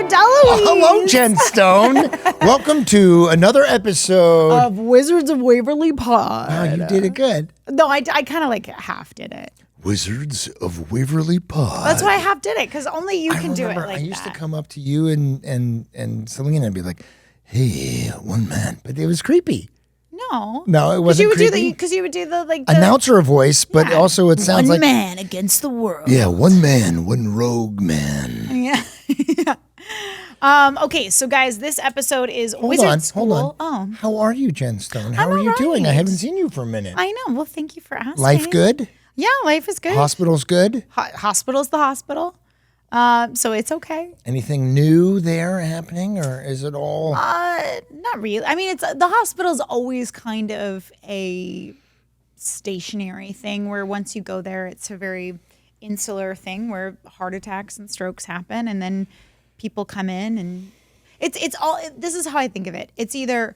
Deloise. Hello, Jen Stone. Welcome to another episode of Wizards of Waverly Pod. Wow, you did it good. No, I kind of like half did it. Wizards of Waverly Pod. That's why I half did it, because only you can do it like that. I used to come up to you and Selena and be like, hey, one man. But it was creepy. No, it wasn't creepy. Because you would do the announcer voice, but also it sounds like one man against the world. Yeah, one man, one rogue man. Yeah. Okay, so guys, this episode is Wizard School. Hold on. Oh, how are you, Jen Stone? How are you doing? I haven't seen you for a minute. I know. Well, thank you for asking. Life good? Yeah, life is good. Hospital's good? Hospital's the hospital. So it's okay. Anything new there happening, or is it all? Not really. I mean, the hospital's always kind of a stationary thing where once you go there, it's a very insular thing where heart attacks and strokes happen, and then people come in, and it's all. This is how I think of it. It's either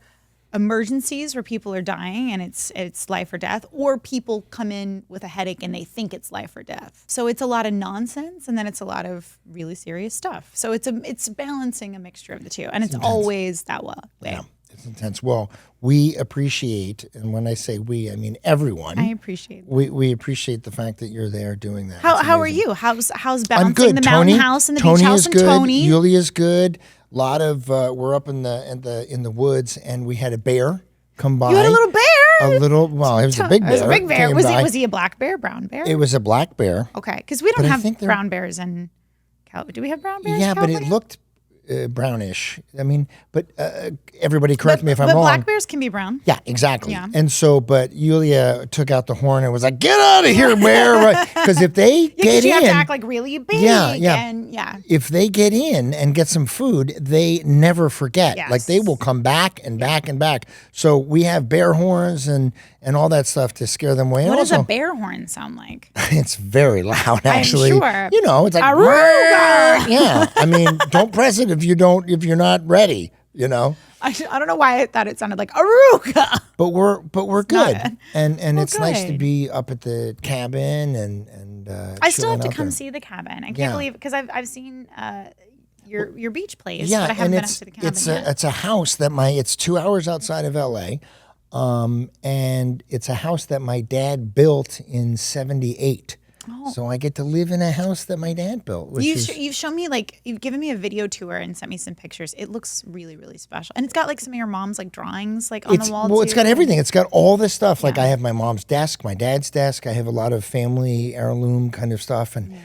emergencies where people are dying and it's life or death, or people come in with a headache and they think it's life or death. So it's a lot of nonsense, and then it's a lot of really serious stuff. So it's balancing a mixture of the two, and it's always that way. Yeah, it's intense. Well, we appreciate, and when I say we, I mean everyone. I appreciate. We appreciate the fact that you're there doing that. How are you? How's balancing I'm good. the mountain house and the beach house and Tony? Yulia's good. A lot of we're up in the woods, and we had a bear come by. You had a little bear. Well, it was a big bear. It was a big bear. Was he a black bear, brown bear? It was a black bear. Okay, because we don't have brown bears in California. Do we have brown bears? Yeah, but it looked brownish. I mean, but everybody correct me if I'm wrong. But black bears can be brown. Yeah, exactly. Yeah. And so, but Yulia took out the horn and was like, "Get out of here, bear!" Because if they get in, you have to act like really big. Yeah. If they get in and get some food, they never forget. Yes. Like they will come back and back and back. So we have bear horns and all that stuff to scare them away. What does a bear horn sound like? It's very loud, actually. I'm sure. You know, it's like Aruga! Yeah. I mean, don't press it if you're not ready. You know. I don't know why I thought it sounded like Aruga. But we're good, and it's good. Nice to be up at the cabin and. I still have to come see the cabin. I can't believe, because I've seen your beach place. Yeah, but I haven't and been up to the cabin yet. It's a house that it's 2 hours outside of LA. And it's a house that my dad built in '78. Oh. So I get to live in a house that my dad built. You've shown me, you've given me a video tour and sent me some pictures. It looks really, really special. And it's got some of your mom's drawings on the wall. Well, it's got everything. It's got all this stuff. I have my mom's desk, my dad's desk. I have a lot of family heirloom kind of stuff. And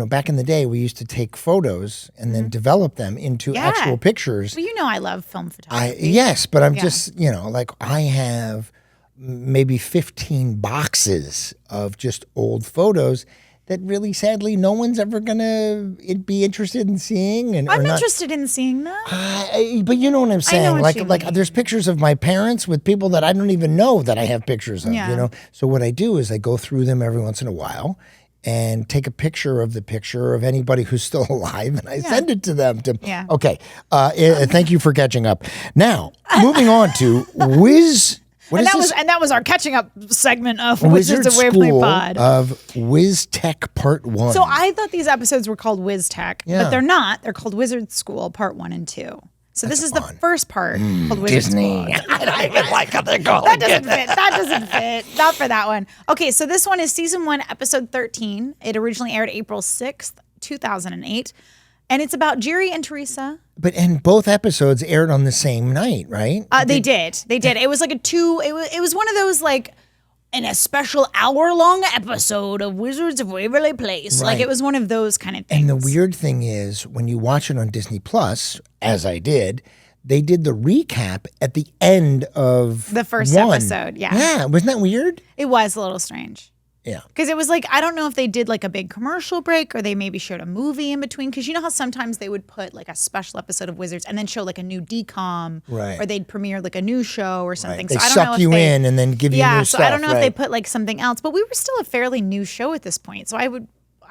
back in the day, we used to take photos and then develop them into actual pictures. Well, I love film photography. Yes, but I'm just, I have maybe 15 boxes of just old photos that really, sadly, no one's ever going to be interested in seeing. I'm interested in seeing them. But you know what I'm saying? I know what you mean. There's pictures of my parents with people that I don't even know that I have pictures of, So what I do is I go through them every once in a while and take a picture of anybody who's still alive, and I send it to them. Okay. Thank you for catching up. Now, moving on to that was our catching up segment of Wizards of Waverly Pod. Of Wiz-Tech Part 1. So I thought these episodes were called Wiz-Tech, but they're not. They're called Wizard School Part 1 and 2. So this is the first part called Wizard Disney. School. I don't even like how they're calling That doesn't fit. Not for that one. Okay, so this one is Season 1, Episode 13. It originally aired April 6th, 2008. And it's about Jerry and Teresa. And both episodes aired on the same night, right? They did. It was it was one of those in a special hour-long episode of Wizards of Waverly Place. Right. It was one of those kind of things. And the weird thing is, when you watch it on Disney Plus, as I did, they did the recap at the end of the first episode. Yeah. Yeah. Wasn't that weird? It was a little strange. Yeah. Because it was I don't know if they did a big commercial break, or they maybe showed a movie in between. Because you know how sometimes they would put a special episode of Wizards and then show a new decom, right? Or they'd premiere a new show or something. Right. They so I don't know suck you in and then give you new stuff. So I don't know if they put something else. But we were still a fairly new show at this point. So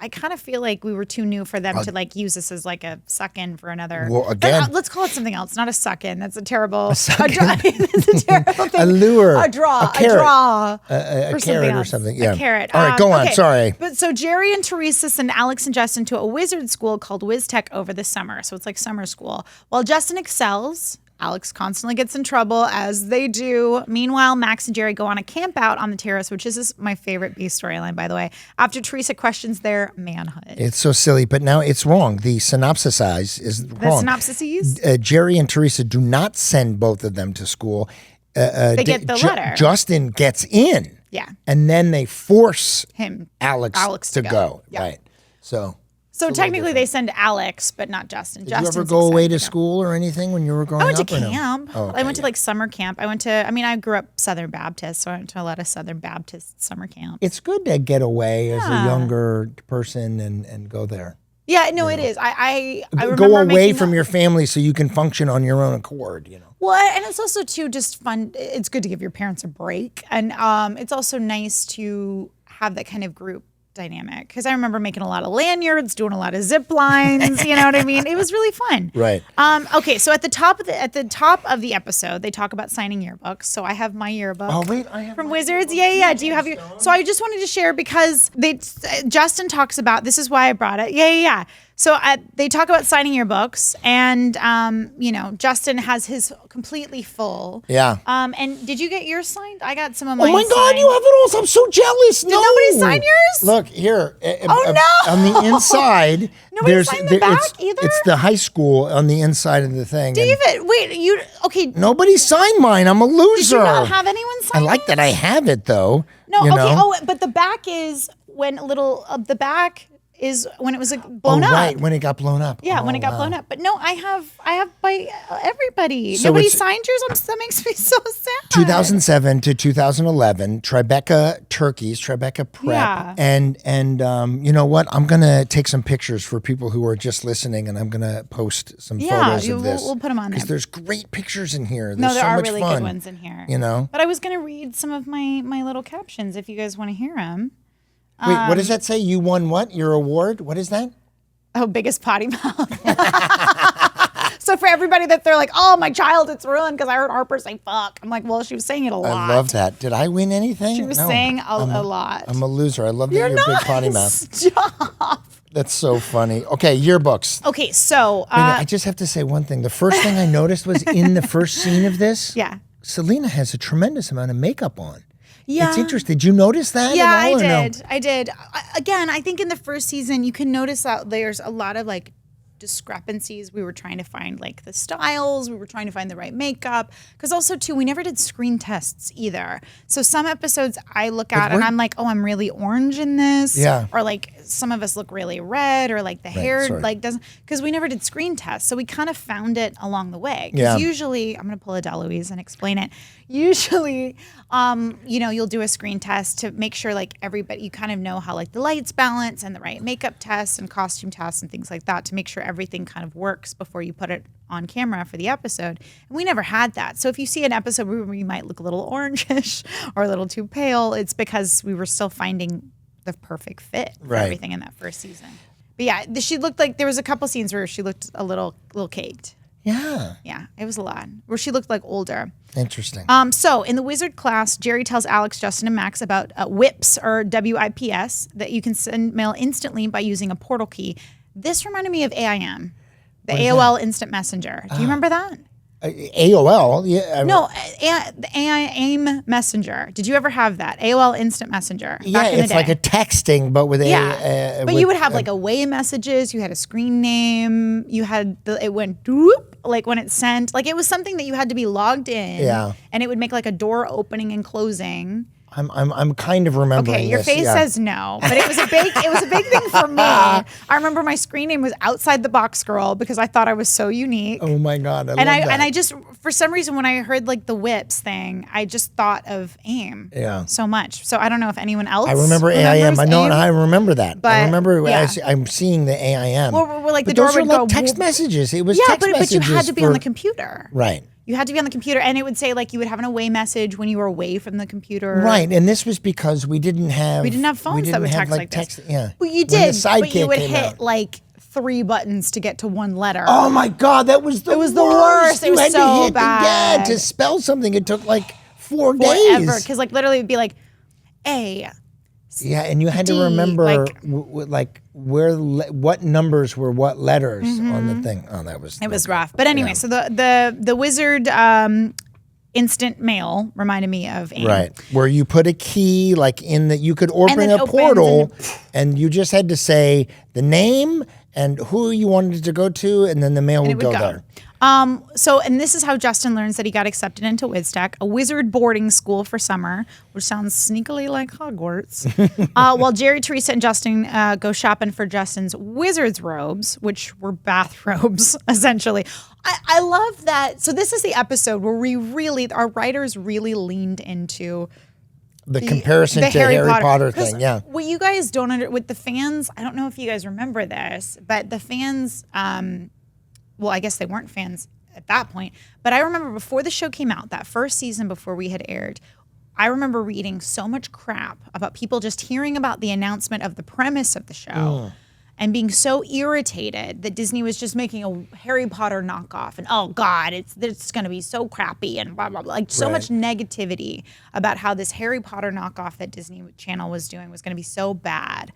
I kind of feel like we were too new for them to like use this as like a suck-in for another. Well, again, let's call it something else. Not a suck-in. That's a terrible. A suck-in. That's a terrible thing. A lure. A draw. A carrot. A carrot or something. Yeah. A carrot. All right, go on. Sorry. But so Jerry and Teresa send Alex and Justin to a wizard school called Wiz-Tech over the summer. So it's like summer school. While Justin excels, Alex constantly gets in trouble, as they do. Meanwhile, Max and Jerry go on a camp out on the terrace, which is my favorite B storyline, by the way, after Teresa questions their manhood. It's so silly, but now it's wrong. The synopsis is wrong. The synopsis? Jerry and Teresa do not send both of them to school. They get the letter. Justin gets in. Yeah. And then they force him, Alex to go. Yeah. Right. So technically they send Alex, but not Justin. Did you ever go away to school or anything when you were growing up? I went to camp. No? Oh, okay, I went to like summer camp. I grew up Southern Baptist, so I went to a lot of Southern Baptist summer camps. It's good to get away as a younger person and go there. Yeah, no, it is. I remember go away from your family so you can function on your own accord, Well, and it's also too just fun. It's good to give your parents a break, and it's also nice to have that kind of group dynamic, because I remember making a lot of lanyards, doing a lot of zip lines. You know what I mean? It was really fun. Right. Okay. So at the top of the episode, they talk about signing yearbooks. So I have my yearbook. Oh wait, I have from Wizards. Yeah. Do you have your? So I just wanted to share, because Justin talks about, this is why I brought it. Yeah. So they talk about signing yearbooks, and Justin has his completely full. Yeah. And did you get yours signed? I got some of mine. Oh my God, signed. you have it all. I'm so jealous. Did nobody sign yours? Look here. Oh no! On the inside, nobody signed the back either. It's the high school on the inside of the thing. David, wait, okay? Nobody signed mine. I'm a loser. Did you not have anyone sign? I like that I have it though. No, okay. Know? Oh, but the back is when the back is when it was blown up. Right, when it got blown up. Yeah, when it got blown up. But no, I have by everybody. So nobody signed yours. That makes me so sad. 2007 to 2011, Tribeca Turkeys, Tribeca Prep, yeah. and you know what? I'm gonna take some pictures for people who are just listening, and I'm gonna post some photos of this. We'll put them on there because there's great pictures in here. There's no, there so are much really fun, good ones in here. But I was gonna read some of my little captions if you guys want to hear them. Wait, what does that say? You won what? Your award? What is that? Oh, biggest potty mouth. So for everybody that they're like, oh, my child, it's ruined because I heard Harper say fuck. I'm like, well, she was saying it a lot. I love that. Did I win anything? She was saying a lot. I'm a loser. I love that you're big potty mouth. Stop. That's so funny. Okay, yearbooks. Okay, so. I just have to say one thing. The first thing I noticed was in the first scene of this, yeah, Selena has a tremendous amount of makeup on. Yeah. It's interesting. Did you notice that? Yeah, at all, I did. Again, I think in the first season, you can notice that there's a lot of like discrepancies. We were trying to find like the styles. We were trying to find the right makeup. Because also, too, we never did screen tests either. So some episodes I look at and I'm like, oh, I'm really orange in this. Yeah. Or like some of us look really red, or like the hair like doesn't, because we never did screen tests. So we kind of found it along the way. Because usually, I'm going to pull a DeLuise and explain it. Usually, you'll do a screen test to make sure like everybody, you kind of know how like the lights balance and the right makeup tests and costume tests and things like that to make sure everything kind of works before you put it on camera for the episode. And we never had that. So if you see an episode where we might look a little orangish or a little too pale, it's because we were still finding the perfect fit for everything in that first season. But yeah, she looked like there was a couple scenes where she looked a little caked. Yeah. Yeah, it was a lot. Where she looked like older. Interesting. So in the wizard class, Jerry tells Alex, Justin, and Max about WIPs, or WIPS, that you can send mail instantly by using a portal key. This reminded me of AIM, the AOL Instant Messenger. Do you remember that? AOL? Yeah. No, the AIM Messenger. Did you ever have that? AOL Instant Messenger. Yeah, back in the it's day. like a texting, but with but you would have like away messages. You had a screen name. You had it went doop, like when it sent. Like it was something that you had to be logged in. Yeah. And it would make like a door opening and closing. I'm kind of remembering. Okay, your face says no, but it was a big thing for me. I remember my screen name was Outside the Box Girl because I thought I was so unique. Oh my God, I love that. And I just, for some reason, when I heard like the WIPs thing, I just thought of AIM. Yeah. So much. So I don't know if anyone else. I remember AIM. I know, and I remember that. But, I remember I'm seeing the AIM. Well, like but the door those would were go like text messages. It was yeah, text but you had to be for, on the computer. Right. You had to be on the computer, and it would say like you would have an away message when you were away from the computer. Right, and this was because we didn't have phones that would text like this. Yeah, well, you did, but you would hit like 3 buttons to get to one letter. Oh my God, that was the worst. The worst. It was had so to hit bad. to spell something. It took like 4 days. Forever, because like literally it'd be like A. Yeah, and you had to remember what numbers were what letters on the thing. Oh, it was rough. But anyway, so the wizard instant mail reminded me of Anne. Right, where you put a key like in that you could open a portal, and you just had to say the name and who you wanted to go to, and then the mail would go there. And this is how Justin learns that he got accepted into Wiz-Tech, a wizard boarding school for summer, which sounds sneakily like Hogwarts. While Jerry, Teresa, and Justin go shopping for Justin's wizard's robes, which were bathrobes, essentially. I love that. So this is the episode where our writers really leaned into the comparison to Harry Potter thing, yeah. What you guys don't with the fans, I don't know if you guys remember this, but the fans, well, I guess they weren't fans at that point, but I remember before the show came out, that first season before we had aired, I remember reading so much crap about people just hearing about the announcement of the premise of the show and being so irritated that Disney was just making a Harry Potter knockoff, and oh God, it's going to be so crappy and blah, blah, blah. Like so much negativity about how this Harry Potter knockoff that Disney Channel was doing was going to be so bad.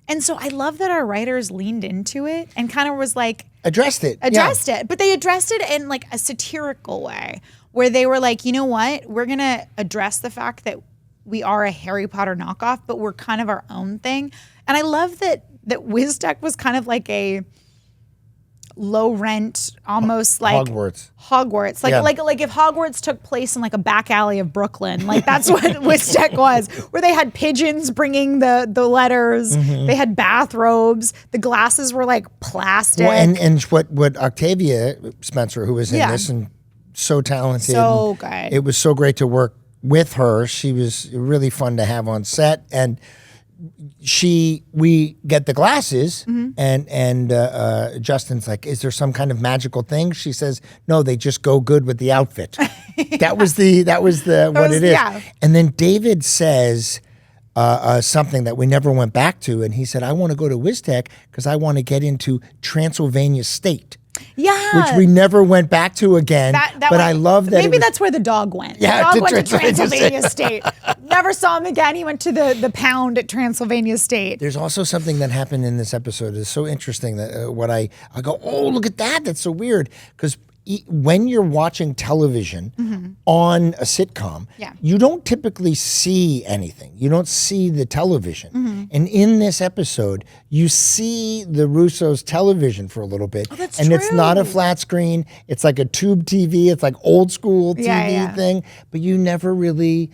And so I love that our writers leaned into it and kind of was like... Addressed it. But they addressed it in like a satirical way where they were like, you know what? We're going to address the fact that we are a Harry Potter knockoff, but we're kind of our own thing. And I love that Wiz-Tech was kind of like a low rent, almost like Hogwarts. Like if Hogwarts took place in like a back alley of Brooklyn, like that's what Wiz-Tech was, where they had pigeons bringing the letters, they had bathrobes, the glasses were like plastic. Well, and what Octavia Spencer, who was in this and so talented, so good. It was so great to work with her. She was really fun to have on set, and we get the glasses, and Justin's like, is there some kind of magical thing? She says, no, they just go good with the outfit. That was what it is. Yeah. And then David says something that we never went back to, and he said, I want to go to Wiz-Tech because I want to get into Transylvania State. Yeah. Which we never went back to again. I love that. Maybe that's where the dog went. Yeah, the dog went to Transylvania State. Never saw him again. He went to the pound at Transylvania State. There's also something that happened in this episode that's so interesting that I go, oh, look at that. That's so weird. Because when you're watching television on a sitcom, you don't typically see anything. You don't see the television. And in this episode, you see the Russo's television for a little bit. Oh, that's and true. It's not a flat screen. It's like a tube TV. It's like old school TV thing. But you never really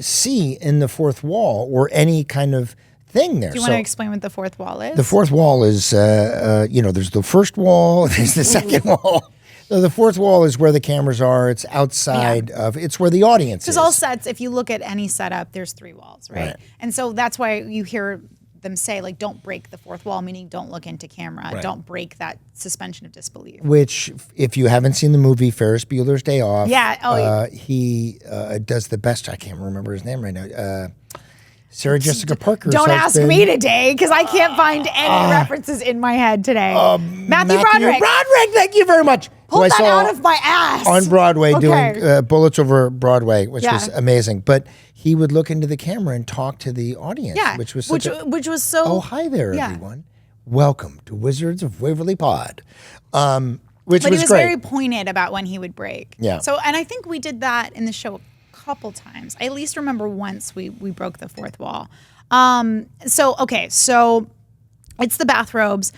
see in the fourth wall or any kind of thing there. Do you want to explain what the fourth wall is? The fourth wall is, there's the first wall, there's the second wall. So the fourth wall is where the cameras are. It's outside of, it's where the audience is. Because all sets, if you look at any setup, there's 3 walls, right? And so that's why you hear them say, like, don't break the fourth wall, meaning don't look into camera. Right. Don't break that suspension of disbelief. Which, if you haven't seen the movie Ferris Bueller's Day Off, he does the best. I can't remember his name right now. Sarah Jessica Parker's Don't husband. ask me today, because I can't find any references in my head today. Matthew Broderick. Broderick, thank you very much. Pull that out of my ass. On Broadway, doing Bullets Over Broadway, which was amazing. But he would look into the camera and talk to the audience, which was which was so. Oh, hi there, everyone. Welcome to Wizards of Waverly Pod. But he was very pointed about when he would break. Yeah. So, and I think we did that in the show a couple times. I at least remember once we broke the fourth wall. So it's the bathrobes.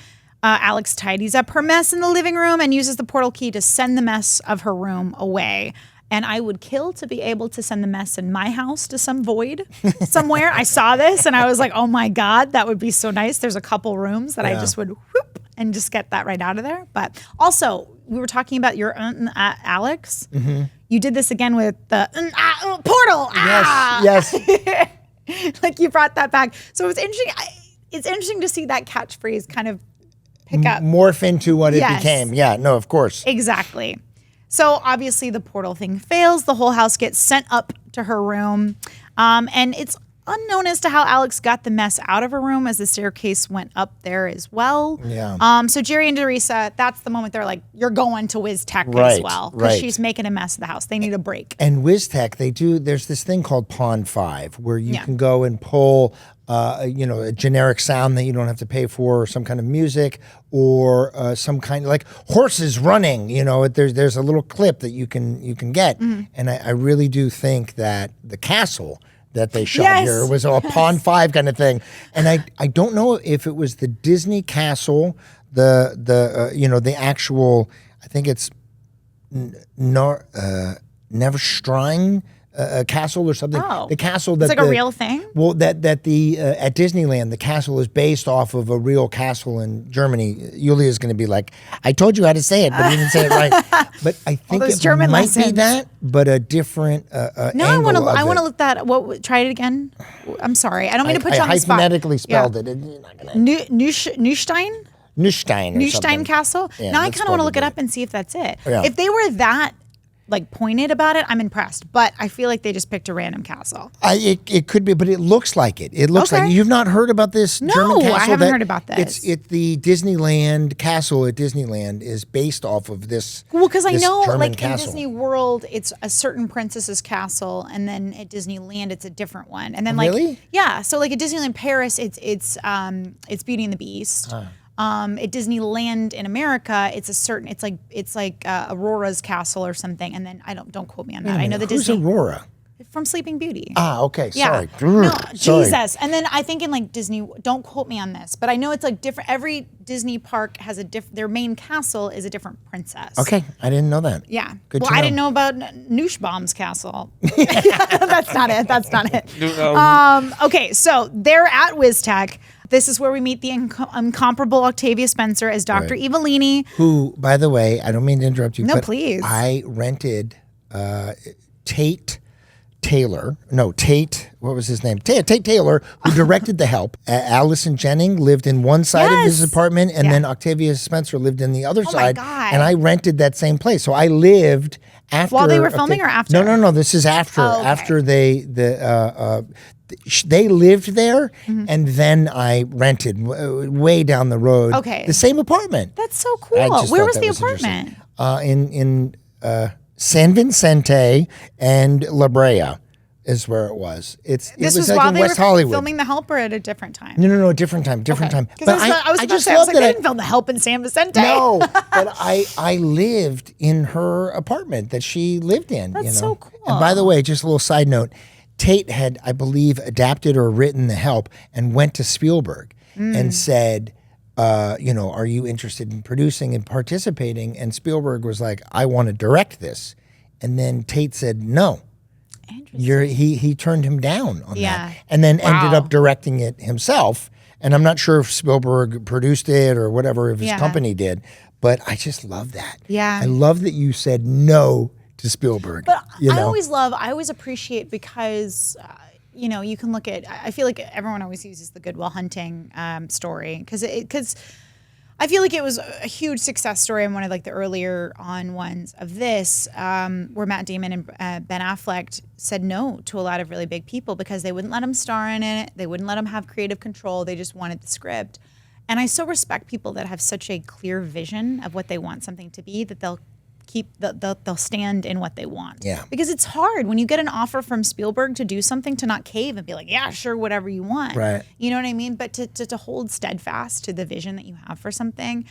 Alex tidies up her mess in the living room and uses the portal key to send the mess of her room away. And I would kill to be able to send the mess in my house to some void somewhere. I saw this and I was like, oh my God, that would be so nice. There's a couple rooms that I just would whoop and just get that right out of there. But also, we were talking about your Alex. You did this again with the portal. Yes. Like you brought that back. So it's interesting. It's interesting to see that catchphrase kind of pick up. Morph into what it became. Yeah, no, of course. Exactly. So obviously the portal thing fails. The whole house gets sent up to her room. And it's unknown as to how Alex got the mess out of her room, as the staircase went up there as well. Yeah. So Jerry and Teresa, that's the moment they're like, you're going to Wiz-Tech as well. Because she's making a mess of the house. They need a break. And Wiz-Tech, there's this thing called Pond 5 where you can go and pull a generic sound that you don't have to pay for, or some kind of music, or some kind of like horses running. There's a little clip that you can get, and I really do think that the castle that they shot here was a Pond 5 kind of thing, and I don't know if it was the Disney castle, the actual, I think it's Neverstein. Castle or something. Oh. The castle that it's like a real thing? Well, that the at Disneyland, the castle is based off of a real castle in Germany. Yulia's going to be like, I told you how to say it, but you didn't say it right. But I think it German might lessons. be that, but a different No, I want to look that. Try it again. I'm sorry. I don't mean to put you on the spot. I phonetically spelled it. And you're not gonna... Neustein? Neustein Castle? Yeah, now I kind of want to look it up and see if that's it. Yeah. If they were that pointed about it, I'm impressed. But I feel like they just picked a random castle. It could be, but it looks like it. It looks like you've not heard about this German castle. No, I haven't heard about this. It's the Disneyland castle at Disneyland is based off of this. Well, because I know, German in castle. Disney World, it's a certain princess's castle, and then at Disneyland, it's a different one. And then, really? Yeah. So, at Disneyland Paris, it's Beauty and the Beast. At Disneyland in America, it's like Aurora's castle or something, and then don't quote me on that. I know the Who's Disney Aurora? from Sleeping Beauty. Ah, okay. Yeah. Sorry. No, Sorry. Jesus. And then I think in Disney, don't quote me on this, but I know it's different. Every Disney park has their main castle is a different princess. Okay, I didn't know that. Yeah. Good well, to know. I didn't know about Nussbaum's castle. That's not it. Okay, so they're at Wiz-Tech. This is where we meet the incomparable Octavia Spencer as Dr. Evelini. Who, by the way, I don't mean to interrupt you. No, but please. I rented Tate, what was his name? Tate Taylor, who directed The Help. Allison Jennings lived in one side of his apartment, and then Octavia Spencer lived in the other side. My God. And I rented that same place. So I lived after. While they were filming or after? No. This is after. Oh, okay. After they lived there, and then I rented way down the road. Okay. The same apartment. That's so cool. Where was the apartment? In San Vicente and La Brea is where it was. This was while in they West were Hollywood. filming The Help, or at a different time? No, different time. Time. Because I was about to say, they didn't film The Help in San Vicente. No, but I lived in her apartment that she lived in. That's so cool. And by the way, just a little side note, Tate had, I believe, adapted or written The Help and went to Spielberg and said, are you interested in producing and participating? And Spielberg was like, I want to direct this. And then Tate said, no. He turned him down on that. And then ended up directing it himself. And I'm not sure if Spielberg produced it or whatever, if his company did. But I just love that. Yeah. I love that you said no to Spielberg. But I always appreciate, because you can look at, I feel like everyone always uses the Good Will Hunting story, because I feel like it was a huge success story, and one of the earlier on ones of this, where Matt Damon and Ben Affleck said no to a lot of really big people because they wouldn't let him star in it, they wouldn't let him have creative control, they just wanted the script. And I so respect people that have such a clear vision of what they want something to be, that they'll stand in what they want. Yeah. Because it's hard when you get an offer from Spielberg to do something, to not cave and be like, yeah, sure, whatever you want. Right. You know what I mean? But to hold steadfast to the vision that you have for something,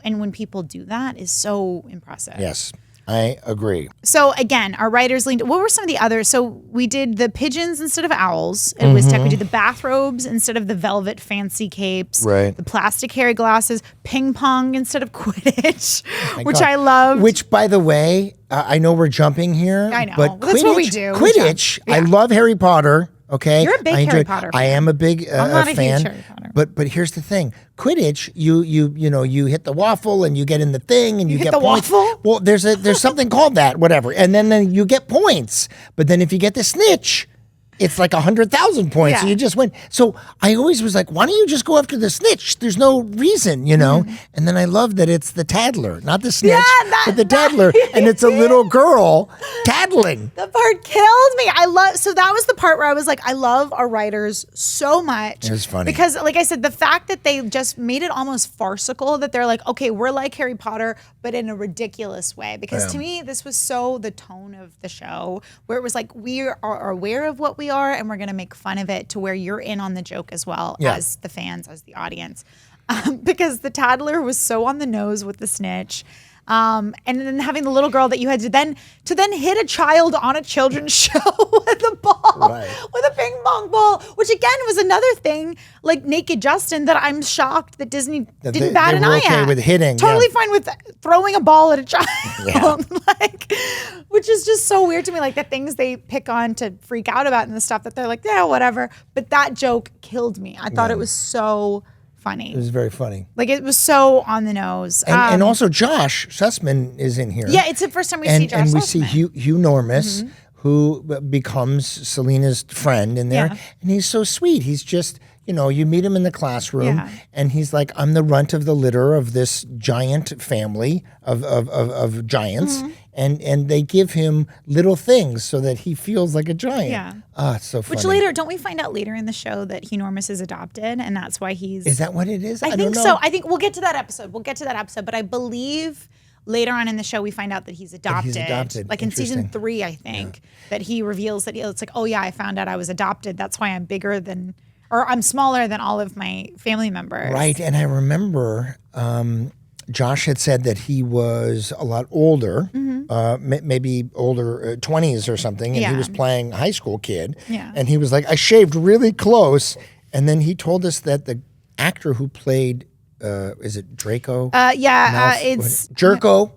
and when people do that, is so impressive. Yes, I agree. So again, our writers leaned. What were some of the others? So we did the pigeons instead of owls at Wiz-Tech. We did the bathrobes instead of the velvet fancy capes. Right. The plastic Harry glasses. Ping pong instead of Quidditch, which I love. Which, by the way, I know we're jumping here. I know. But That's what we do. Quidditch. I love Harry Potter. Okay, You're a big Harry Potter fan. I am a big I'm not a fan. huge Harry Potter. But here's the thing: Quidditch, you hit the waffle and you get in the thing and you hit get the points. waffle? Well, there's something called that, whatever, and then you get points. But then if you get the snitch, it's like 100,000 points. Yeah. So you just win. So I always was like, why don't you just go after the snitch? There's no reason, you know? And then I love that it's the tattler, not the snitch, but the tattler. And it's a little girl tattling. The part killed me. So that was the part where I was like, I love our writers so much. It was funny. Because like I said, the fact that they just made it almost farcical, that they're like, okay, we're like Harry Potter, but in a ridiculous way. Because to me, this was so the tone of the show, where it was like, we are aware of what we are and we're going to make fun of it to where you're in on the joke as well as the fans, as the audience. Because the tattler was so on the nose with the snitch. And then having the little girl that you had to then hit a child on a children's show with a ball, with a ping pong ball, which again was another thing, like Naked Justin, that I'm shocked that Disney didn't bat an eye at. With hitting, totally fine with throwing a ball at a child, like, which is just so weird to me. Like the things they pick on to freak out about and the stuff that they're like, yeah, whatever. But that joke killed me. I thought it was so funny. It was very funny. Like it was so on the nose. And also Josh Sussman is in here. Yeah, it's the first time we see Josh And we Sussman. see Hugh Normus, who becomes Selena's friend in there. And he's so sweet. He's just, you know, you meet him in the classroom and he's like, I'm the runt of the litter of this giant family of giants. And they give him little things so that he feels like a giant. Yeah. Ah, it's so funny. Which later, don't we find out later in the show that Hugh Normus is adopted and that's why he's... Is that what it is? I don't think know. so. I think we'll get to that episode. But I believe later on in the show we find out that he's adopted. Like in season 3, I think, that he reveals that it's like, oh yeah, I found out I was adopted. That's why I'm bigger than... or I'm smaller than all of my family members. Right, and I remember Josh had said that he was a lot older, maybe older, 20s or something, and he was playing high school kid. Yeah. And he was like, I shaved really close. And then he told us that the actor who played, is it Draco? It's... Jerko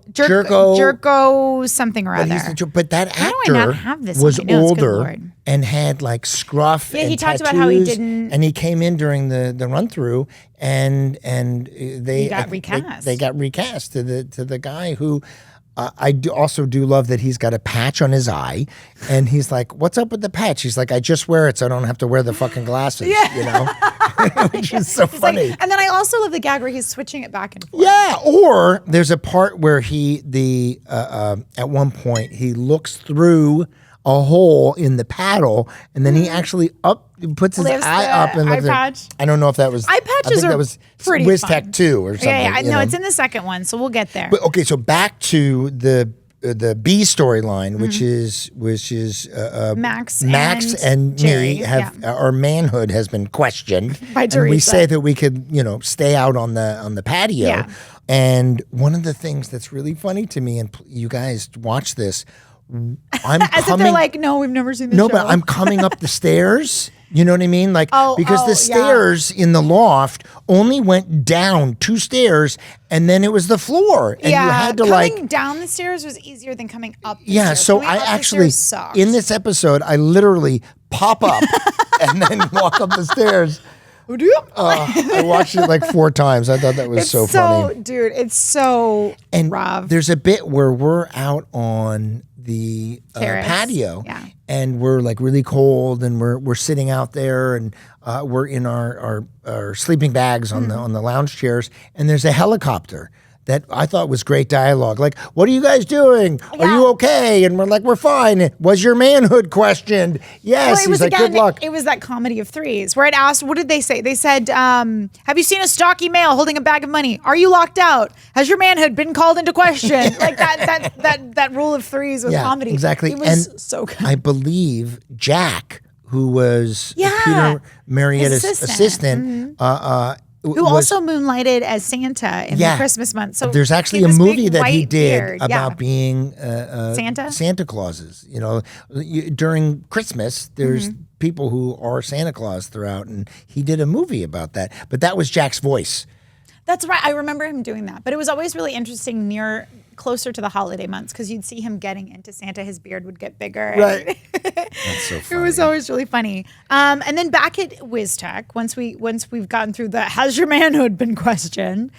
something or other. But that How do I not actor have this was on my notes? Good older Lord. and had like scruff and he talked tattoos, about how he didn't... And he came in during the run through and they got recast. They got recast to the guy who I also do love that he's got a patch on his eye, and he's like, "What's up with the patch?" He's like, "I just wear it so I don't have to wear the fucking glasses." You know, which is so funny. Like, and then I also love the gag where he's switching it back and forth. Yeah, or there's a part where at one point he looks through a hole in the paddle, and then he actually puts his eye up and looks patch. I don't know if that was eye patches that was pretty Wiz-Tech fun. 2 or something. No, it's in the second one, so we'll get there. But okay, so back to the B storyline, which is Max and Jerry, me have our manhood has been questioned by Teresa. And we say that we could stay out on the patio. Yeah. And one of the things that's really funny to me, and you guys watch this, if they're like, no, we've never seen this show. But I'm coming up the stairs. You know what I mean? Like, because the stairs in the loft only went down 2 stairs, and then it was the floor, and you had to coming down the stairs was easier than coming up the stairs. Yeah, so Coming I up the actually stairs sucked. in this episode I literally pop up and then walk up the stairs. I watched it like 4 times. I thought that was so funny. Dude, it's so rough. There's a bit where we're out on the patio, and we're like really cold, and we're sitting out there, and we're in our sleeping bags on the lounge chairs, and there's a helicopter that I thought was great dialogue. Like, what are you guys doing? Are you okay? And we're like, we're fine. Was your manhood questioned? Yes. Well, he's like, good luck. It was that comedy of threes where it asked, what did they say? They said, have you seen a stocky male holding a bag of money? Are you locked out? Has your manhood been called into question? Like that rule of threes with comedy. Exactly. It was so good. I believe Jack, who was Peter Marietta's assistant, who also moonlighted as Santa in the Christmas month. So there's actually a movie that he did beard. about being Santa Clauses. During Christmas, there's people who are Santa Claus throughout, and he did a movie about that. But that was Jack's voice. That's right. I remember him doing that. But it was always really interesting closer to the holiday months because you'd see him getting into Santa. His beard would get bigger. Right. That's so funny. It was always really funny. And then back at Wiz-Tech, once we've gotten through the has your manhood been questioned,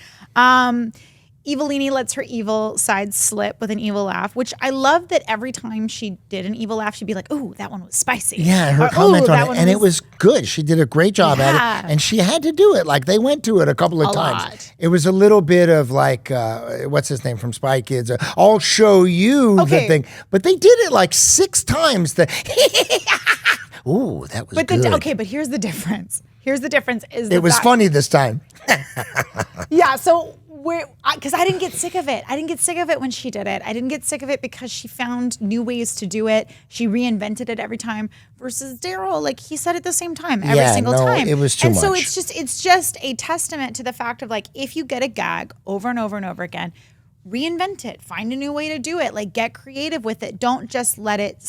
Evilini lets her evil side slip with an evil laugh, which I love that every time she did an evil laugh, she'd be like, "Ooh, that one was spicy." Yeah, her comment on it, and it was good. She did a great job at it, and she had to do it. Like they went to it a couple of times. Lot. It was a little bit of like, what's his name from Spy Kids? I'll show you the thing, but they did it like 6 times. Ooh, that was good. But here's the difference. It was funny this time. Yeah, so because I didn't get sick of it. I didn't get sick of it when she did it. I didn't get sick of it because she found new ways to do it. She reinvented it every time. Versus Daryl, like he said it the same time every single time. It was too much. And so it's just a testament to the fact of like if you get a gag over and over and over again, reinvent it. Find a new way to do it. Like get creative with it. Don't just let it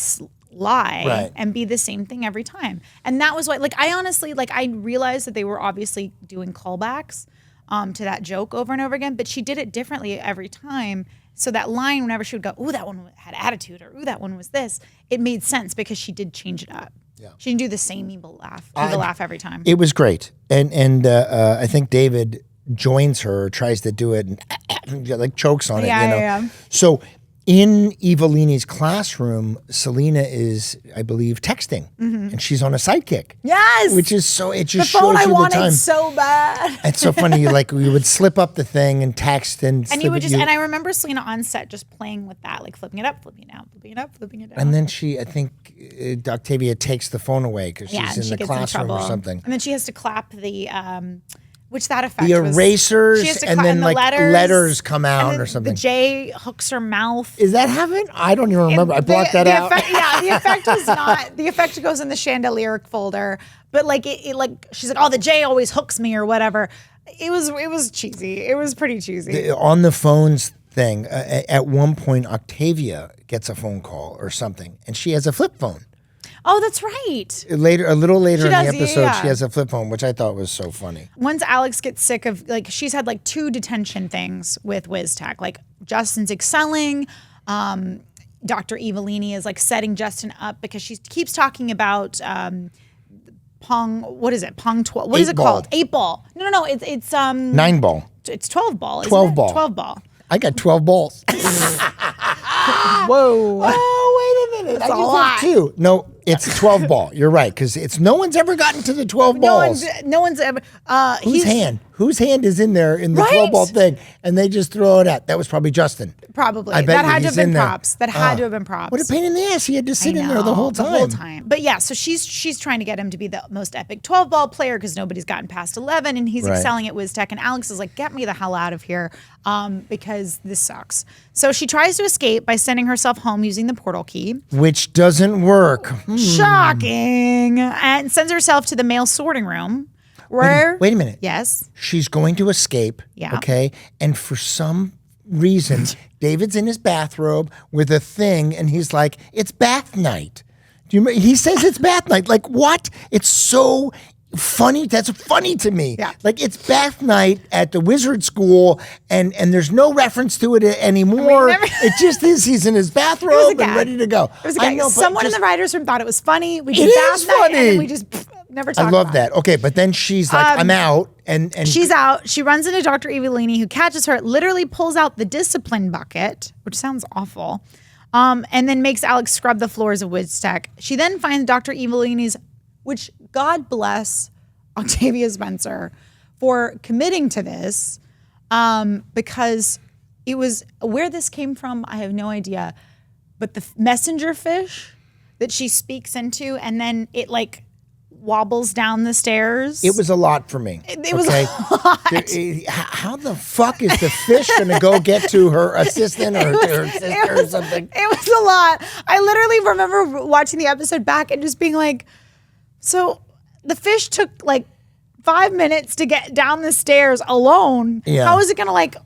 lie and be the same thing every time. And that was what, like, I honestly, like, I realized that they were obviously doing callbacks to that joke over and over again, but she did it differently every time. So that line, whenever she would go, "Ooh, that one had attitude," or "Ooh, that one was this," it made sense because she did change it up. Yeah. She didn't do the same evil laugh every time. It was great. And I think David joins her, tries to do it, and like chokes on it, you know? Yeah. So in Evelini's classroom, Selena is, I believe, texting, and she's on a sidekick. Yes, which is so. It just the phone shows you I the time. So bad. It's so funny. You would slip up the thing and text, and you would just. And I remember Selena on set just playing with that, like flipping it up, flipping it down, flipping it up, flipping it down. And then I think Octavia takes the phone away because she's in the classroom or something. And then she has to clap the. Which that effect the erasers was, and then like letters come out or something. The J hooks her mouth. Is that happen? I don't even remember. I blocked that out. The effect was not. The effect goes in the chandelier folder. But like it like she's like, "Oh, the J always hooks me" or whatever. It was cheesy. It was pretty cheesy. On the phones thing, at one point, Octavia gets a phone call or something, and she has a flip phone. Oh, that's right. A little later in the episode, she has a flip phone, which I thought was so funny. Once Alex gets sick of, like, she's had like 2 detention things with Wiz-Tech. Like, Justin's excelling. Dr. Evelini is like setting Justin up because she keeps talking about Pong. What is it? Pong 12. What is it called? 8 ball. No. It's 9 ball. It's 12 ball. 12 ball. 12 ball. I got 12 balls. Whoa. Oh, wait a minute. That's a lot. 2. No, it's 12 ball. You're right, because no one's ever gotten to the 12 balls. No one's ever. Whose hand is in there in the 12 ball thing, and they just throw it out? That was probably Justin. Probably. That had to have been props. That had to have been props. What a pain in the ass. He had to sit in there the whole time. But yeah, so she's trying to get him to be the most epic 12 ball player because nobody's gotten past 11, and he's excelling at Wiz-Tech. And Alex is like, "Get me the hell out of here," because this sucks. So she tries to escape by sending herself home using the portal key, which doesn't work. Shocking. And sends herself to the male sorting room. Wait a minute. Yes. She's going to escape. Yeah. Okay. And for some reason, David's in his bathrobe with a thing, and he's like, "It's bath night." He says it's bath night. Like, what? It's so funny. That's funny to me. Yeah. Like, it's bath night at the wizard school, and there's no reference to it anymore. It just is. He's in his bathrobe and ready to go. It was a gag. Someone in the writers' room thought it was funny. We did bath night, and then we just never talked about it. I love that. Okay, but then she's like, "I'm out." And she's out. She runs into Dr. Evelini, who catches her, literally pulls out the discipline bucket, which sounds awful, and then makes Alex scrub the floors of Wiz-Tech. She then finds Dr. Evelini's, which God bless Octavia Spencer for committing to this, because it was, where this came from, I have no idea, but the messenger fish that she speaks into, and then it like wobbles down the stairs. It was a lot for me. It was a lot. How the fuck is the fish going to go get to her assistant or her sister or something? It was a lot. I literally remember watching the episode back and just being like, so the fish took like 5 minutes to get down the stairs alone. Yeah. How is it going to like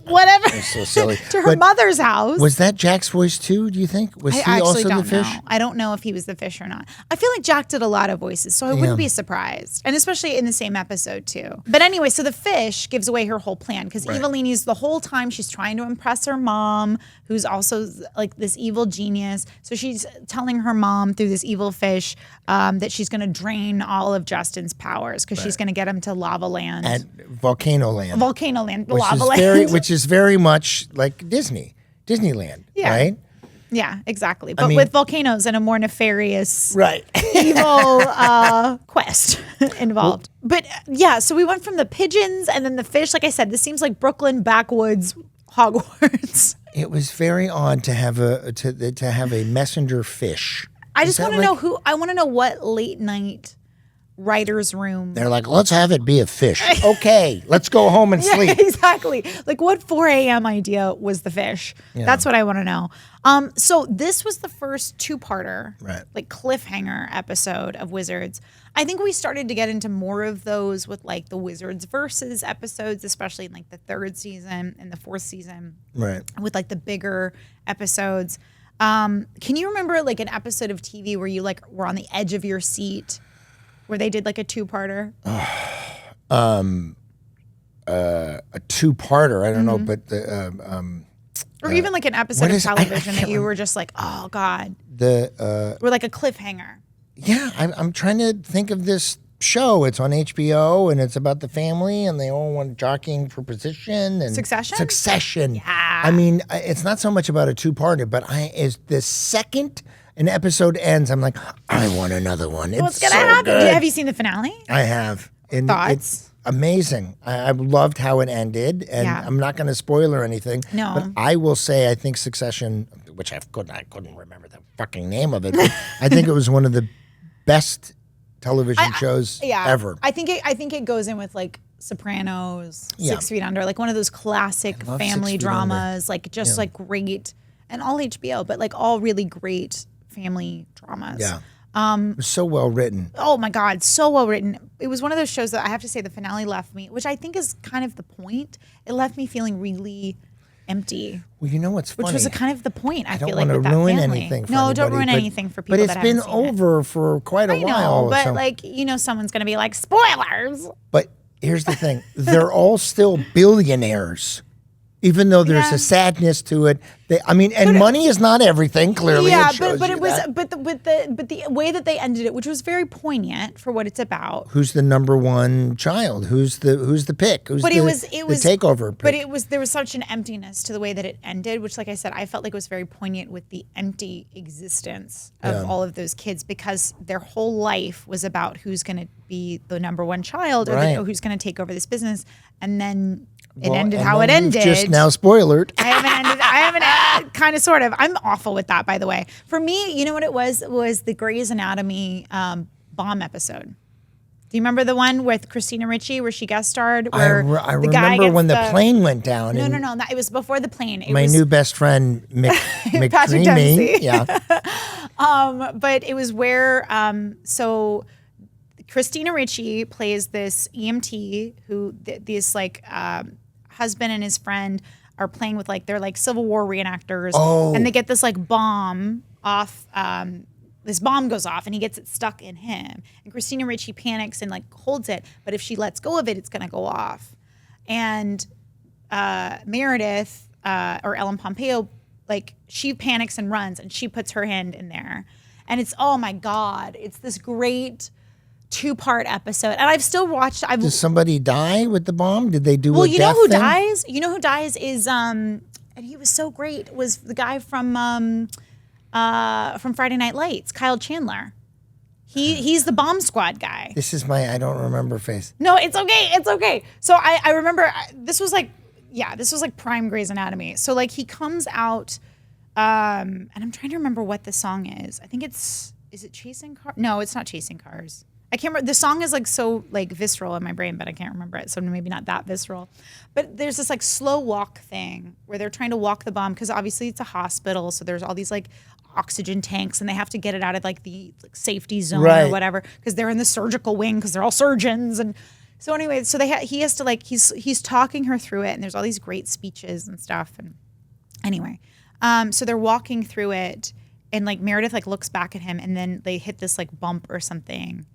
whatever so silly. to her mother's house? Was that Jack's voice too, do you think? Was he also the fish? I don't know if he was the fish or not. I feel like Jack did a lot of voices, so I wouldn't be surprised. And especially in the same episode too. But anyway, so the fish gives away her whole plan because Evelini's the whole time she's trying to impress her mom, who's also like this evil genius. So she's telling her mom through this evil fish that she's going to drain all of Justin's powers because she's going to get him to Lava Land. At Volcano Land. Lava Land. Which is is very much like Disneyland, right? Yeah, exactly. But with volcanoes and a more nefarious, Right. evil quest involved. But yeah, so we went from the pigeons and then the fish. Like I said, this seems like Brooklyn backwoods Hogwarts. It was very odd to have a messenger fish. I just want to know who. I want to know what late night writer's room. They're like, let's have it be a fish. Okay, let's go home and sleep. Exactly. Like what 4 a.m. idea was the fish? Yeah. That's what I want to know. So this was the first two-parter, like cliffhanger episode of Wizards. I think we started to get into more of those with like the Wizards versus episodes, especially in like the 3rd season and the 4th season. Right. With like the bigger episodes. Can you remember like an episode of TV where you like were on the edge of your seat? Where they did like a two-parter? A two-parter. I don't know, but or even like an episode of television that you were just like, oh God. Or like a cliffhanger. Yeah, I'm trying to think of this show. It's on HBO and it's about the family and they all want jockeying for position. And Succession. Yeah. I mean, it's not so much about a two-parter, but is the second an episode ends, I'm like, I want another one. What's going to happen? Good. Have you seen the finale? I have. And thoughts? It's amazing. I loved how it ended, and I'm not going to spoil or anything. No. But I will say I think Succession, which I couldn't remember the fucking name of it, but I think it was one of the best television shows ever. I think it goes in with like Sopranos, 6 Feet Under, like one of those classic family dramas, like just like great, and all HBO, but like all really great family dramas. Yeah. It was so well written. Oh my God, so well written. It was one of those shows that I have to say the finale left me, which I think is kind of the point. It left me feeling really empty. Well, you know what's funny? Which was kind of the point. I feel like with that family. I don't want to ruin anything for anybody, don't ruin anything for people that haven't seen it. But it's been over for quite a while. But like, someone's going to be like, spoilers. But here's the thing. They're all still billionaires. Even though there's a sadness to it, money is not everything. Clearly, but the way that they ended it, which was very poignant for what it's about. Who's the number one child? Who's the pick? Who's the takeover pick? But there was such an emptiness to the way that it ended, which, like I said, I felt like it was very poignant with the empty existence of all of those kids because their whole life was about who's going to be the number one child or who's going to take over this business, and then. It ended how it ended. Just now spoilered. I haven't kind of, sort of. I'm awful with that, by the way. For me, you know what it was? It was the Grey's Anatomy bomb episode. Do you remember the one with Christina Ricci where she guest starred? Where I remember when the plane went down. No. It was before the plane. My new best friend, Patrick Dempsey. Yeah. But it was where, so Christina Ricci plays this EMT who this like husband and his friend are playing with like they're like Civil War reenactors, and they get this like bomb off. This bomb goes off and he gets it stuck in him, and Christina Ricci panics and like holds it, but if she lets go of it, it's gonna go off. And Meredith or Ellen Pompeo, like she panics and runs, and she puts her hand in there, and it's oh my God, it's this great 2-part episode, and I've still watched. Does somebody die with the bomb? Did they do? Well, you know who dies. You know who dies is and he was so great. Was the guy from Friday Night Lights, Kyle Chandler. He's the bomb squad guy. This is my I don't remember face. No, it's okay. It's okay. So I remember this was like prime Grey's Anatomy. So like he comes out, and I'm trying to remember what the song is. I think is it Chasing Cars? No, it's not Chasing Cars. I can't remember. The song is like so like visceral in my brain, but I can't remember it. So maybe not that visceral. But there's this like slow walk thing where they're trying to walk the bomb because obviously it's a hospital. So there's all these like oxygen tanks and they have to get it out of like the safety zone or whatever because they're in the surgical wing because they're all surgeons. And so anyway, so he has to like he's talking her through it, and there's all these great speeches and stuff. And anyway, so they're walking through it, and like Meredith like looks back at him, and then they hit this like bump or something.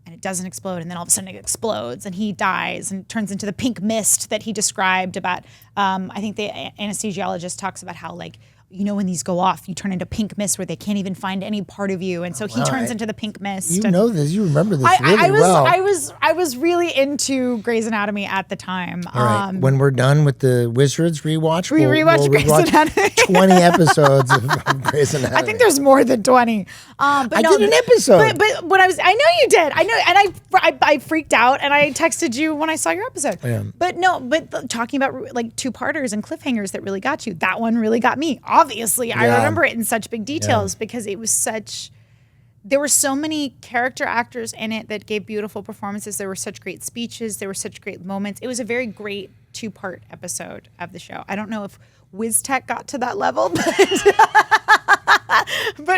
And it doesn't explode, and then all of a sudden it explodes, and he dies and turns into the pink mist that he described about. I think the anesthesiologist talks about how like when these go off, you turn into pink mist where they can't even find any part of you, and so he turns into the pink mist. You know this. You remember this really well. I was really into Grey's Anatomy at the time. All right. When we're done with the Wizards rewatch, we'll Grey's Anatomy. 20 episodes of Grey's Anatomy. I think there's more than 20. But I did an episode. But when I know you did. I know, and I freaked out, and I texted you when I saw your episode. Yeah. But talking about like two-parters and cliffhangers that really got you, that one really got me. Obviously, I remember it in such big details because it was such. There were so many character actors in it that gave beautiful performances. There were such great speeches. There were such great moments. It was a very great two-part episode of the show. I don't know if Wiz-Tech got to that level, but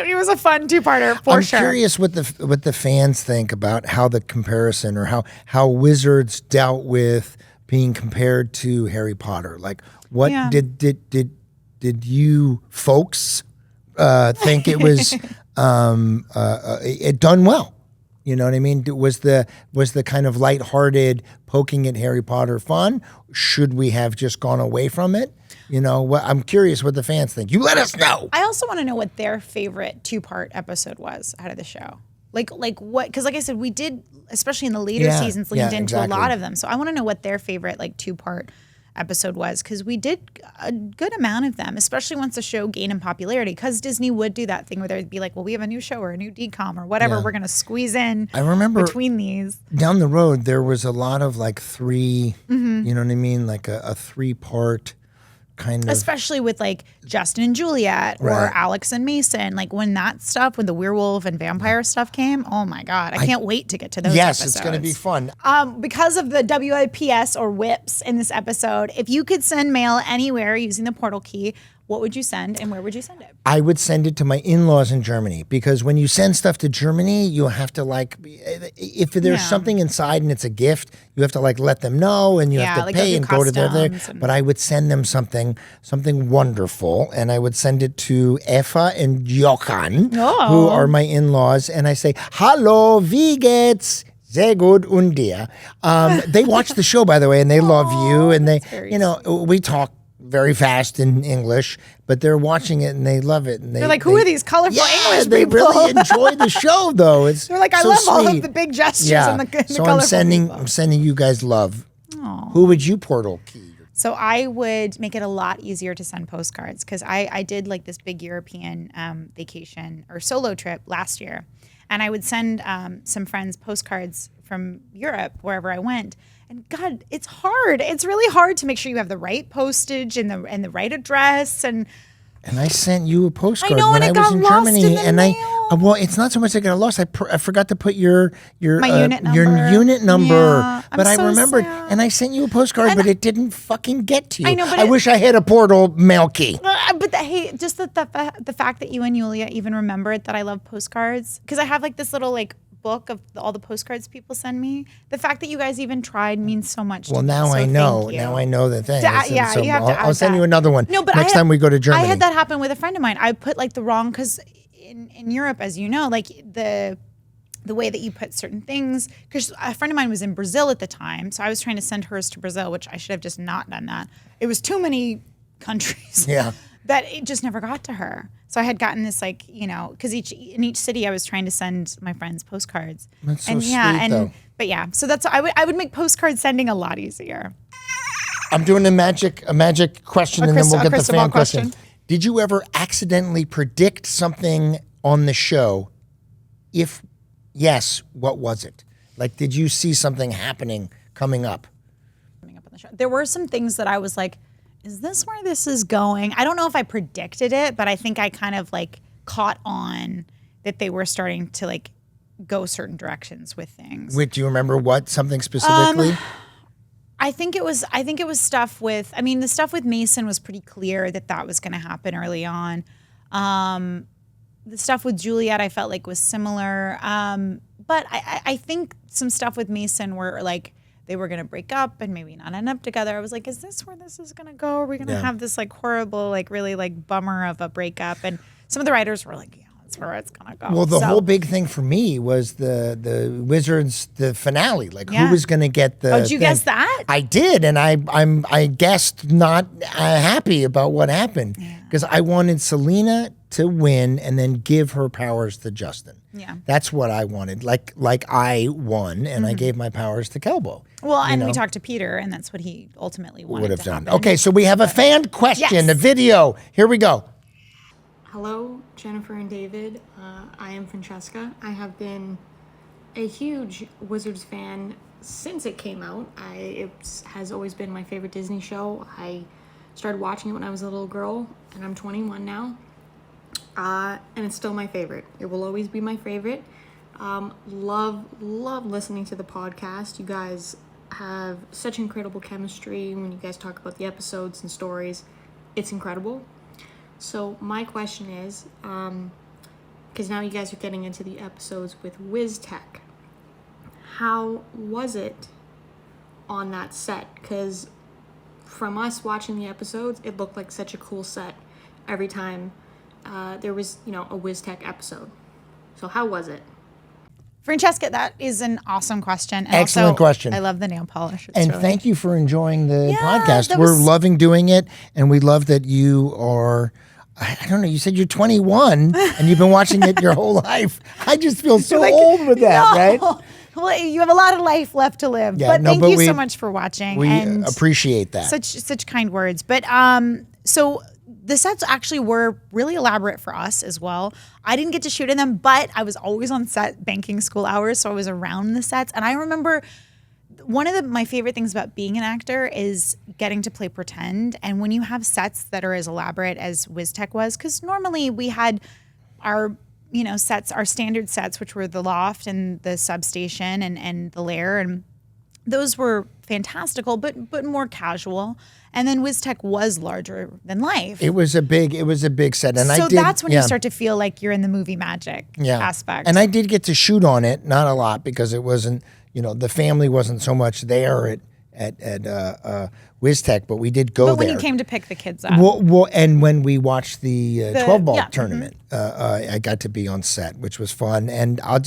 it was a fun two-parter for sure. I'm curious what the fans think about how the comparison or how Wizards dealt with being compared to Harry Potter. Like, what did you folks think it was it done well? You know what I mean? Was the kind of lighthearted poking at Harry Potter fun? Should we have just gone away from it? You know, I'm curious what the fans think. You let us know. I also want to know what their favorite two-part episode was out of the show. Like what? Because like I said, we did, especially in the later seasons, leaned into a lot of them. So I want to know what their favorite like two-part episode was, because we did a good amount of them, especially once the show gained in popularity, because Disney would do that thing where they'd be like, well, we have a new show or a new decom or whatever, we're going to squeeze in. I remember between these down the road there was a lot of like three, you know what I mean, like a three-part kind of, especially with like Justin and Juliet or Alex and Mason, like when the werewolf and vampire stuff came, oh my God, I can't wait to get to those episodes. It's going to be fun. Because of the WIPS or WIPs in this episode, if you could send mail anywhere using the portal key, what would you send and where would you send it? I would send it to my in-laws in Germany, because when you send stuff to Germany, you have to like, if there's something inside and it's a gift, you have to like let them know, and you have to pay and go to their. But I would send them something wonderful, and I would send it to Eva and Jochen, who are my in-laws, and I say, "Hallo, wie geht's? Sehr gut und dir." They watch the show, by the way, and they love you, and they, we talk very fast in English, but they're watching it and they love it. And they're like, who are these colorful English people? They really enjoy the show, though. They're like, I love all of the big gestures and the colorful. So I'm sending you guys love. Aww. Who would you portal key? So I would make it a lot easier to send postcards, because I did like this big European vacation or solo trip last year, and I would send some friends postcards from Europe wherever I went. And God, it's hard. It's really hard to make sure you have the right postage and the right address. And I sent you a postcard when I was in Germany, mail. It's not so much I got lost. I forgot to put your unit number. Your unit number. Yeah, but I remembered, sad. and I sent you a postcard, but it didn't fucking get to you. I know, but I wish I had a portal mail key. But just the fact that you and Yulia even remembered that I love postcards, because I have like this little like book of all the postcards people send me. The fact that you guys even tried means so much to me. Now I know. Now I know the thing. You have to add I'll send you another one. No, but next time we go to Germany. I had that happen with a friend of mine. I put like the wrong, because in Europe, as you know, like the way that you put certain things, because a friend of mine was in Brazil at the time, so I was trying to send hers to Brazil, which I should have just not done that. It was too many countries. Yeah. That it just never got to her. So I had gotten this like, because in each city I was trying to send my friends postcards. That's so sweet, though. But yeah, so that's I would make postcard sending a lot easier. I'm doing a magic question, and then we'll get the fan question. Did you ever accidentally predict something on the show? If yes, what was it? Like, did you see something coming up on the show? There were some things that I was like, is this where this is going? I don't know if I predicted it, but I think I kind of like caught on that they were starting to like go certain directions with things. Wait, do you remember something specifically? I think it was stuff with, the stuff with Mason was pretty clear that was going to happen early on. The stuff with Juliet I felt like was similar. But I think some stuff with Mason were like, they were going to break up and maybe not end up together. I was like, is this where this is going to go? Are we going to have this like horrible, like really like bummer of a breakup? And some of the writers were like, that's where it's gonna go. Well, the whole big thing for me was the Wizards, the finale. Like, who was going to get the? Oh, did you guess that? I did, and I guessed not happy about what happened because I wanted Selena to win and then give her powers to Justin. Yeah, that's what I wanted. Like I won, and I gave my powers to Kelbo. Well, and we talked to Peter, and that's what he ultimately wanted would have to done. happen. Okay, so we have a fan question, a video. Here we go. Hello, Jennifer and David. I am Francesca. I have been a huge Wizards fan since it came out. It has always been my favorite Disney show. I started watching it when I was a little girl, and I'm 21 now. And it's still my favorite. It will always be my favorite. Love listening to the podcast. You guys have such incredible chemistry when you guys talk about the episodes and stories. It's incredible. So my question is, because now you guys are getting into the episodes with Wiz-Tech, how was it on that set? Because from us watching the episodes, it looked like such a cool set every time there was, a Wiz-Tech episode. So how was it? Francesca, that is an awesome question. And Excellent also, question. I love the nail polish. It's And really thank you for enjoying the podcast. that We're was- loving doing it, and we love that you are. I don't know. You said you're 21 and you've been watching it your whole life. I just feel so old with that, right? Well, you have a lot of life left to live. Yeah, but no, thank but you we- so much for watching. We and appreciate that. such kind words. But so the sets actually were really elaborate for us as well. I didn't get to shoot in them, but I was always on set banking school hours, so I was around the sets. And I remember one of my favorite things about being an actor is getting to play pretend. And when you have sets that are as elaborate as Wiz-Tech was, because normally we had our sets, our standard sets, which were the loft and the substation and the lair, and those were fantastical, but more casual. And then Wiz-Tech was larger than life. It was a big set, and So that's when you start to feel like you're in the movie magic aspect. And I did get to shoot on it, not a lot because it wasn't, the family wasn't so much there at Wiz-Tech, but we did go there. But when you came to pick the kids up. Well, and when we watched the 12-ball tournament, mm-hmm. I got to be on set, which was fun. And I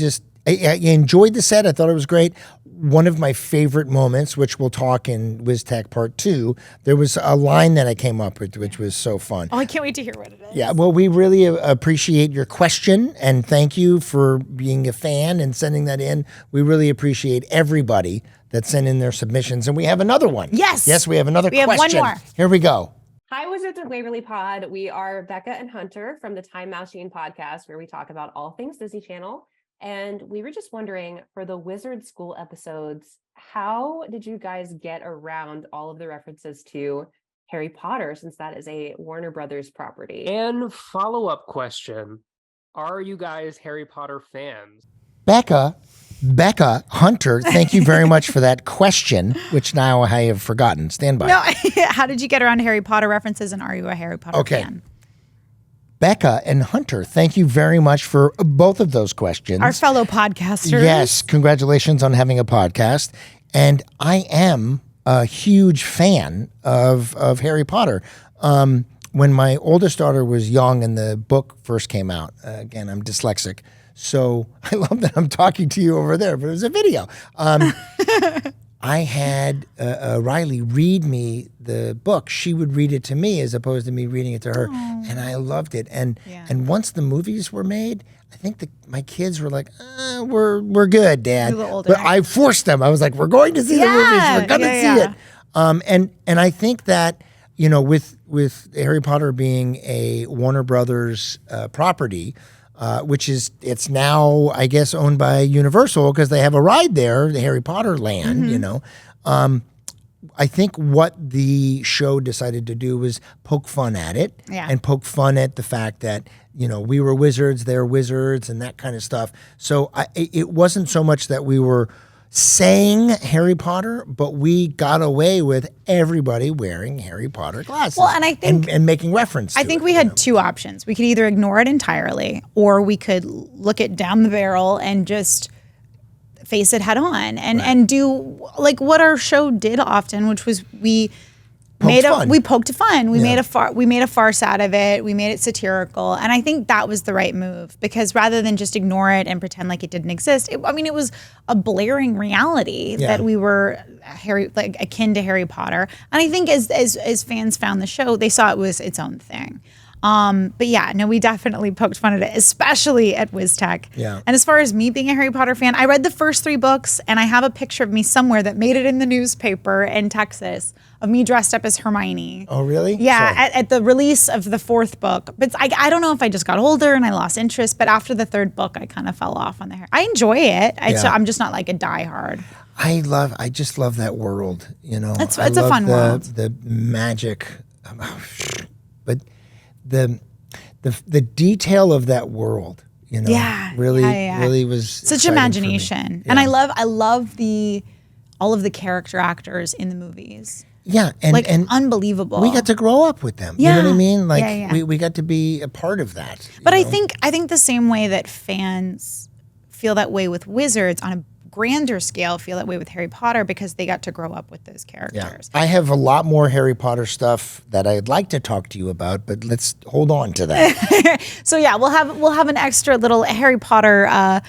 enjoyed the set. I thought it was great. One of my favorite moments, which we'll talk in Wiz-Tech Part 2, there was a line that I came up with, which was so fun. Oh, I can't wait to hear what it is. Yeah, well, we really appreciate your question, and thank you for being a fan and sending that in. We really appreciate everybody that sent in their submissions, and we have another one. Yes. Yes, we have another question. We have one more. Here we go. Hi, Wizards of Waverly Pod. We are Becca and Hunter from the Time Machine podcast, where we talk about all things Disney Channel. And we were just wondering, for the Wizard School episodes, how did you guys get around all of the references to Harry Potter, since that is a Warner Brothers property? And follow-up question, are you guys Harry Potter fans? Becca Hunter, thank you very much for that question, which now I have forgotten. Stand by. No, how did you get around Harry Potter references, and are you a Harry Potter fan? Becca and Hunter, thank you very much for both of those questions. Our fellow podcasters. Yes, congratulations on having a podcast. And I am a huge fan of Harry Potter. When my oldest daughter was young and the book first came out, again, I'm dyslexic, so I love that I'm talking to you over there, but it was a video. I had Riley read me the book. She would read it to me as opposed to me reading it to her. Aww. And I loved it. And once the movies were made, I think my kids were like, we're good, Dad. You're a little older. But I forced them. I was like, we're going to see the movies. We're going to see it. And I think that, with Harry Potter being a Warner Brothers property, which it's now, I guess, owned by Universal because they have a ride there, the Harry Potter land, I think what the show decided to do was poke fun at it and poke fun at the fact that, we were wizards, they're wizards and that kind of stuff. So it wasn't so much that we were saying Harry Potter, but we got away with everybody wearing Harry Potter glasses. Well, and I think and making reference to I think it, we had two options. We could either ignore it entirely, or we could look it down the barrel and just face it head on and do like what our show did often, which was we fun. poked fun. We made a farce out of it. We made it satirical, and I think that was the right move because rather than just ignore it and pretend like it didn't exist, it was a blaring reality that we were akin to Harry Potter. And I think as fans found the show, they saw it was its own thing. But yeah, no, we definitely poked fun at it, especially at Wiz-Tech. Yeah. And as far as me being a Harry Potter fan, I read the first 3 books, and I have a picture of me somewhere that made it in the newspaper in Texas of me dressed up as Hermione. Oh, really? Yeah, at the release of the 4th book. But I don't know if I just got older and I lost interest, but after the 3rd book, I kind of fell off on the Harry. I enjoy it. I'm just not like a diehard. I just love that world, you know. It's a fun world. The magic, but the detail of that world, you know, really was such imagination. And I love all of the character actors in the movies. Yeah, and unbelievable. We got to grow up with them. Yeah. You know what I mean? Like Yeah. we got to be a part of that. But I think the same way that fans feel that way with Wizards on a grander scale, feel that way with Harry Potter because they got to grow up with those characters. I have a lot more Harry Potter stuff that I'd like to talk to you about, but let's hold on to that. So yeah, we'll have an extra little Harry Potter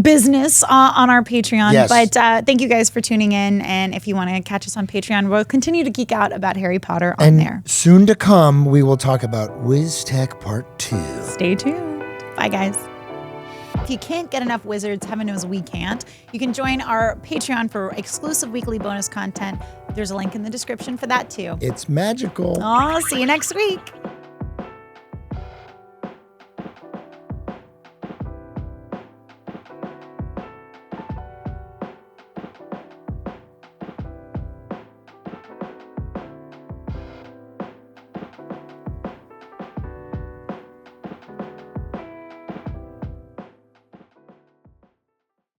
business on our Patreon. Yes. But thank you guys for tuning in. And if you want to catch us on Patreon, we'll continue to geek out about Harry Potter on there. Soon to come, we will talk about Wiz-Tech Part 2. Stay tuned. Bye, guys. If you can't get enough Wizards, heaven knows we can't, you can join our Patreon for exclusive weekly bonus content. There's a link in the description for that too. It's magical. Oh, see you next week.